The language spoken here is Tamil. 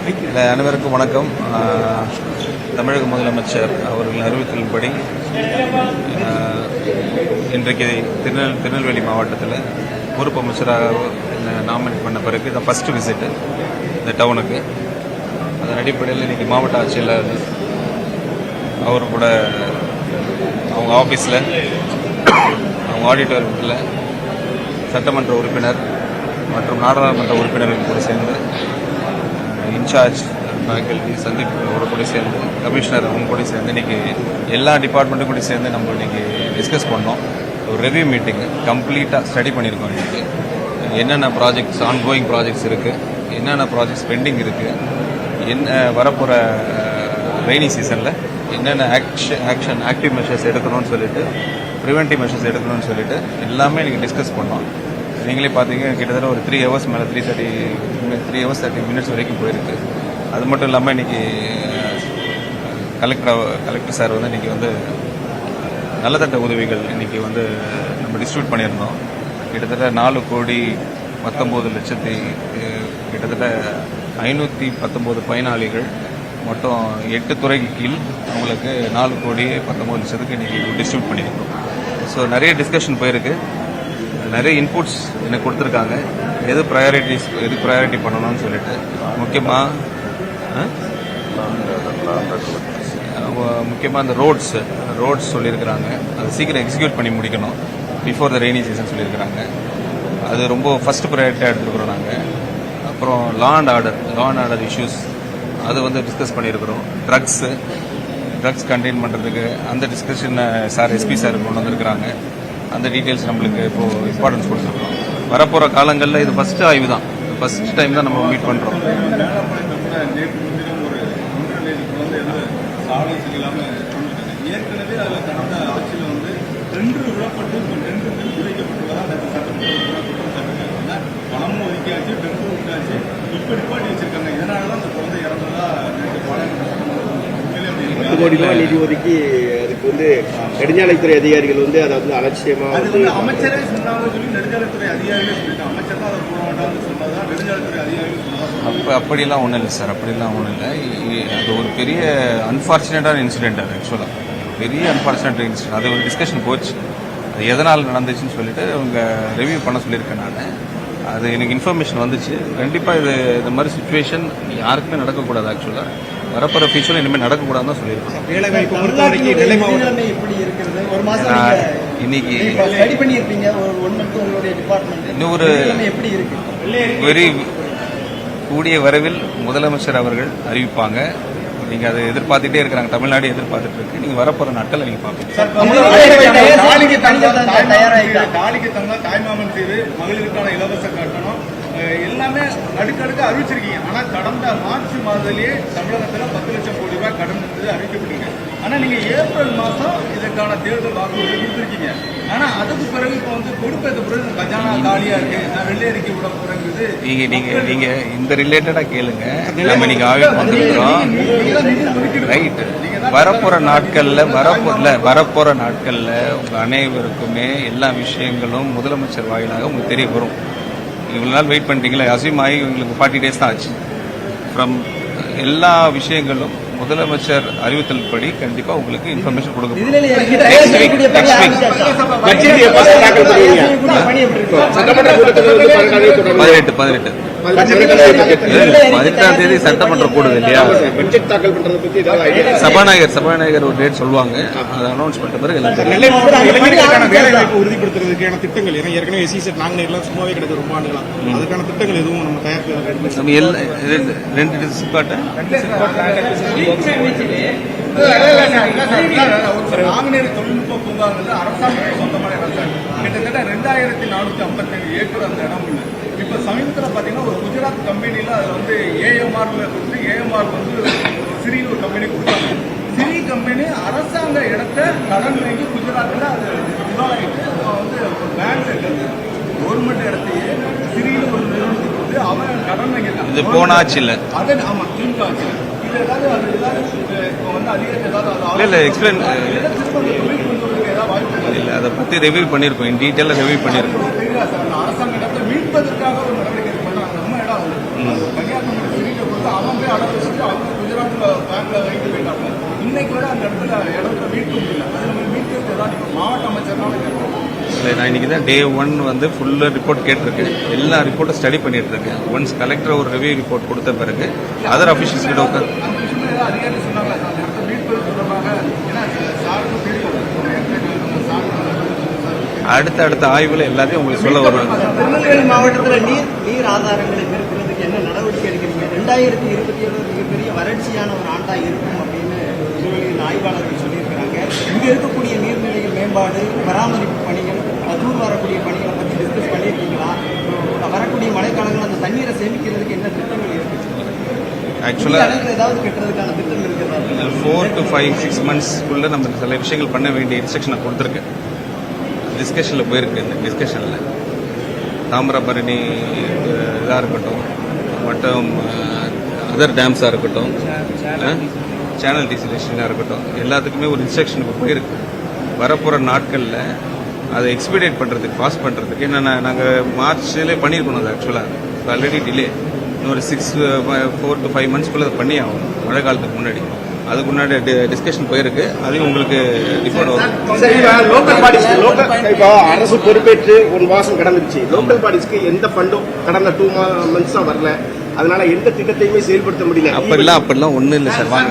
அனைவருக்கும் வணக்கம். தமிழக முதலமைச்சர் அவர்கள் அறிவித்தலின்படி இன்றைக்கு திருநெல்வேலி மாவட்டத்தில் பொறுப்பு அமைச்சராக நாமினேட் பண்ண பிறகு இதான் ஃபஸ்ட்டு விசிட்டு இந்த டவுனுக்கு. அதன் அடிப்படையில் இன்றைக்கி மாவட்ட ஆட்சியாளர் அவர் கூட அவங்க ஆஃபீஸில் அவங்க ஆடிட்டோரியத்தில் சட்டமன்ற உறுப்பினர் மற்றும் நாடாளுமன்ற உறுப்பினர்கள் கூட சேர்ந்து இன்சார்ஜ் ஃபேக்கல்டி சந்தீப் கூட சேர்ந்து கமிஷனர் அவங்க கூட சேர்ந்து இன்றைக்கி எல்லா டிபார்ட்மெண்ட்டும் கூட சேர்ந்து நம்ம இன்றைக்கி டிஸ்கஸ் பண்ணோம். ஒரு ரிவ்யூ மீட்டிங் கம்ப்ளீட்டாக ஸ்டடி பண்ணியிருக்கோம். இன்றைக்கி என்னென்ன ப்ராஜெக்ட்ஸ் ஆன்கோயிங் ப்ராஜெக்ட்ஸ் இருக்குது, என்னென்ன ப்ராஜெக்ட்ஸ் பெண்டிங் இருக்குது, என்ன வரப்போகிற ரெய்னி சீசனில் என்னென்ன ஆக்டிவ் மெஷர்ஸ் எடுக்கணும்னு சொல்லிட்டு ப்ரிவென்டிவ் மெஷர்ஸ் எடுக்கணும்னு சொல்லிட்டு எல்லாமே இன்றைக்கி டிஸ்கஸ் பண்ணோம். நீங்களே பார்த்தீங்க கிட்டத்தட்ட ஒரு 3 ஹவர்ஸ் மேலே 3 ஹவர்ஸ் 30 மினிட்ஸ் வரைக்கும் போயிருக்கு. அது மட்டும் இல்லாமல் இன்றைக்கி கலெக்டர் சார் வந்து இன்றைக்கி வந்து நலத்திட்ட உதவிகள் இன்றைக்கி வந்து நம்ம டிஸ்ட்ரிபியூட் பண்ணியிருந்தோம். கிட்டத்தட்ட 4,19,00,000 கிட்டத்தட்ட 519 பயனாளிகள் மொத்தம் 8 துறைக்கு கீழ் அவங்களுக்கு 4,19,00,000 இன்றைக்கி டிஸ்ட்ரிபியூட் பண்ணியிருக்கோம். ஸோ நிறைய டிஸ்கஷன் போயிருக்கு, நிறைய இன்புட்ஸ் எனக்கு கொடுத்துருக்காங்க. எது ப்ரையாரிட்டி பண்ணணும்னு சொல்லிட்டு முக்கியமாக அந்த ரோட்ஸ் சொல்லியிருக்கிறாங்க. அது சீக்கிரம் எக்ஸிக்யூட் பண்ணி முடிக்கணும் பிஃபோர் த ரெய்னி சீசன் சொல்லியிருக்கிறாங்க. அது ரொம்ப ஃபஸ்ட் ப்ரையாரிட்டியாக எடுத்துருக்குறோம் நாங்கள். அப்புறம் லா அண்ட் ஆர்டர் இஷ்யூஸ் அது வந்து டிஸ்கஸ் பண்ணியிருக்கிறோம். ட்ரக்ஸ் கண்டெயின் பண்ணுறதுக்கு அந்த டிஸ்கஷன் எஸ்பி சார் கொண்டு வந்திருக்கிறாங்க. அந்த டீட்டெயில்ஸ் நம்மளுக்கு இப்போது இம்பார்ட்டன்ஸ் கொடுத்துருக்கோம். வரப்போகிற காலங்களில் இது ஃபஸ்ட்டு ஆய்வு தான், ஃபஸ்ட் டைம் தான் நம்ம மீட் பண்ணுறோம். ஏற்கனவே அதில் கடந்த ஆட்சியில் வந்து 2 விடப்பட்டு 2 பணமும் ஒதுக்கியாச்சு, டென்ட்டும் விட்டாச்சு, இப்போ நிப்பாட்டி வச்சிருக்காங்க. இதனால தான் அந்த குழந்தை இறந்ததா ₹10 கோடி நிதி ஒதுக்கி அதுக்கு வந்து நெடுஞ்சாலைத்துறை அதிகாரிகள் வந்து அதை வந்து அலட்சியமாக அமைச்சரே சொன்னாங்க சொல்லி நெடுஞ்சாலைத்துறை அதிகாரிகளே சொல்லிட்டாங்க. அமைச்சர் தான் அதை போட வேண்டாம்னு சொன்னதான் நெடுஞ்சாலைத்துறை அதிகாரிகள் சொன்னாங்க. அப்படிலாம் ஒன்றும் இல்லை சார், அப்படிலாம் ஒன்றும் இல்லை. அது ஒரு பெரிய அன்ஃபார்ச்சுனேட்டான இன்சிடென்ட். அது ஆக்சுவலாக பெரிய அன்ஃபார்ச்சுனேட் இன்சிடென்ட். அது ஒரு டிஸ்கஷன் போச்சு. அது எதனால் நடந்துச்சுன்னு சொல்லிட்டு அவங்க ரிவ்யூ பண்ண சொல்லியிருக்கேன் நான். அது எனக்கு இன்ஃபர்மேஷன் வந்துச்சு. கண்டிப்பாக இந்த மாதிரி சுச்சுவேஷன் யாருக்குமே நடக்கக்கூடாது. ஆக்சுவலாக வரப்போகிற ஃபியூச்சரில் இனிமேல் நடக்கக்கூடாதுன்னு தான் சொல்லியிருக்கோம். இன்னைக்கு இன்னொரு கூடிய விரைவில் முதலமைச்சர் அவர்கள் அறிவிப்பாங்க. நீங்கள் அதை எதிர்பார்த்துட்டே இருக்கிறாங்க, தமிழ்நாடு எதிர்பார்த்துட்டு இருக்கு. நீங்கள் வரப்போகிற நாட்கள் நீங்கள் பார்ப்பீங்க. தாலிக்கு தங்கம், தாய்மாமன் தீவு, மகளிருக்கான இலவச கட்டணம் எல்லாமே அடுக்கடுக்க அறிவிச்சிருக்கீங்க. ஆனால் கடந்த மார்ச் மாதத்திலேயே தமிழகத்தில் 10 லட்சம் கோடி ரூபாய் கடன் இருந்தது அறிவிக்கப்பட்டீங்க. ஆனால் நீங்கள் ஏப்ரல் மாதம் இதற்கான தேர்தல் வாக்குறுதி கொடுத்துருக்கீங்க. ஆனால் அதுக்கு பிறகு இப்போ வந்து கொடுப்பது பிறகு கஜானா காலியாக இருக்கு, நான் வெள்ளை அறிக்கை விட போறேங்கிறது. நீங்க இந்த ரிலேட்டடாக கேளுங்க. நம்ம இன்னைக்கு ஆய்வு பண்ணிருக்கிறோம். ரைட். வரப்போற நாட்கள்ல உங்க அனைவருக்குமே எல்லா விஷயங்களும் முதலமைச்சர் வாயிலாக உங்களுக்கு தெரிய வரும். இவ்வளவு நாள் வெயிட் பண்ணிட்டீங்களா, அசிமாயி உங்களுக்கு 40 days தான் ஆச்சு. ஃப்ரம் எல்லா விஷயங்களும் முதலமைச்சர் அறிவித்தல் படி கண்டிப்பா உங்களுக்கு இன்ஃபர்மேஷன் கொடுக்கப்படும். 18ஆம் தேதி சட்டமன்ற கூடுது இல்லையா, சபாநாயகர் ஒரு டேட் சொல்லுவாங்க. அதை அனௌன்ஸ் பண்ண பிறகு உறுதிப்படுத்துறதுக்கான திட்டங்கள் ஏற்கனவே எஸ்இசெட் நாங்கள் சும்மாவே கிடக்கு ரொம்ப ஆண்டுகளா, அதுக்கான திட்டங்கள் எதுவும் நம்ம தயார் நம்ம 2 சிப்பாட்டை நாங்குநேரி தொழில்நுட்ப பூங்காங்கிறது அரசாங்கத்துக்கு சொந்தமான இடம் சார். கிட்டத்தட்ட 2457 ஏக்கர் அந்த இடம் உள்ள. இப்ப சமீபத்தில் பாத்தீங்கன்னா ஒரு குஜராத் கம்பெனியில அது வந்து ஏஎம்ஆர்ல கொடுத்து ஏஎம்ஆர் வந்து சிறியில் ஒரு கம்பெனி கொடுத்தாங்க. சிறி கம்பெனி அரசாங்க இடத்த கடன் வாங்கி குஜராத்தில் அது இதாகிட்டு வந்து ஒரு பேங்க் இருக்கிறது கவர்மெண்ட் இடத்தையே சிறியில் ஒரு நிறுவனத்துக்கு வந்து அவன் கடன் வாங்கியிருக்காங்க. இது போனாச்சு இல்லை, அது ஆமா திமுக ஆச்சு. இது ஏதாவது அது ஏதாவது இப்போ வந்து அதிகாரி ஏதாவது இல்லை எக்ஸ்பிளைன் இல்லை, அதை பற்றி ரிவ்யூ பண்ணியிருக்கோம், இன் டீட்டெயிலாக ரிவ்யூ பண்ணியிருக்கோம். அரசாங்க இடத்தை மீட்பதற்காக ஒரு நடவடிக்கை பண்ணாங்க. நம்ம இடம் கன்னியாகுமரி சிறியை பொறுத்து அவன் போய் பார்த்தீங்கன்னா டே 1 வந்து ஃபுல்லாக ரிப்போர்ட் கேட்டிருக்கு. எல்லா ரிப்போர்ட்டும் ஸ்டடி பண்ணிட்டு இருக்கேன். ஒன்ஸ் கலெக்டர் ஒரு ரிவ்யூ ரிப்போர்ட் கொடுத்த பிறகு அதர் அஃபிஷியல்ஸ் கிட்ட உட்காந்து அந்த விஷயத்துல ஏதாவது அதிகாரி சொன்னாங்களா சார்? அடுத்த மீட்பு தொடர்பாக ஏன்னா சாருக்கு தெரியும் அடுத்த ஆய்வுல எல்லாத்தையும் உங்களுக்கு சொல்ல வருவாங்க. திருநெல்வேலி மாவட்டத்தில் நீர் ஆதாரங்களை பெருக்கிறதுக்கு என்ன நடவடிக்கை எடுக்கிறீங்க? 2027 மிகப்பெரிய வறட்சியான ஒரு ஆண்டா இருக்கும் அப்படின்னு திருநெல்வேலியில் ஆய்வாளர்கள் சொல்லியிருக்கிறாங்க. இங்க இருக்கக்கூடிய நீர்நிலைகள் மேம்பாடு, பராமரிப்பு பணிகள், தூர் வரக்கூடிய பணிகளை பற்றி டிஸ்கஸ் பண்ணியிருக்கீங்களா? வரக்கூடிய மழைக்காலங்கள் அந்த தண்ணீரை சேமிக்கிறதுக்கு என்ன திட்டங்கள் இருக்கு? ஆக்சுவலாக ஏதாவது கட்டுறதுக்கான திட்டம் இருக்கிறதா? 4 to 5, 6 monthsக்குள்ள நம்ம சில விஷயங்கள் பண்ண வேண்டிய இன்ஸ்ட்ரக்ஷனை கொடுத்துருக்கேன். டிஸ்கஷனில் போயிருக்கு. இந்த டிஸ்கஷனில் தாமிரபரணி இதாக இருக்கட்டும், மற்றும் அதர் டேம்ஸாக இருக்கட்டும், சேனல் டீசலேஷனாக இருக்கட்டும், எல்லாத்துக்குமே ஒரு இன்ஸ்ட்ரக்ஷனுக்கு போயிருக்கு. வரப்போகிற நாட்களில் அதை எக்ஸ்பீடியேட் பண்ணுறதுக்கு, பாஸ் பண்ணுறதுக்கு என்னென்ன நாங்கள் மார்ச்லேயே பண்ணியிருக்கணும். அது ஆக்சுவலாக ஆல்ரெடி டிலே. இன்னொரு 4 to 5 monthsக்குள்ளே அதை பண்ணி ஆகணும், மழை காலத்துக்கு முன்னாடி. அதுக்கு முன்னாடி டிஸ்கஷன் போயிருக்கு. அதையும் உங்களுக்கு ரிப்போர்ட் வரும். லோக்கல் பாடிஸ் இப்போ அரசு பொறுப்பேற்று 1 மாசம் கடந்துருச்சு. லோக்கல் பாடிஸ்க்கு எந்த ஃபண்டும் கடந்த 2 months வரல. அதனால எந்த திட்டத்தையுமே செயல்படுத்த முடியல. அப்படிலாம் ஒன்றும் இல்லை சார். வாங்க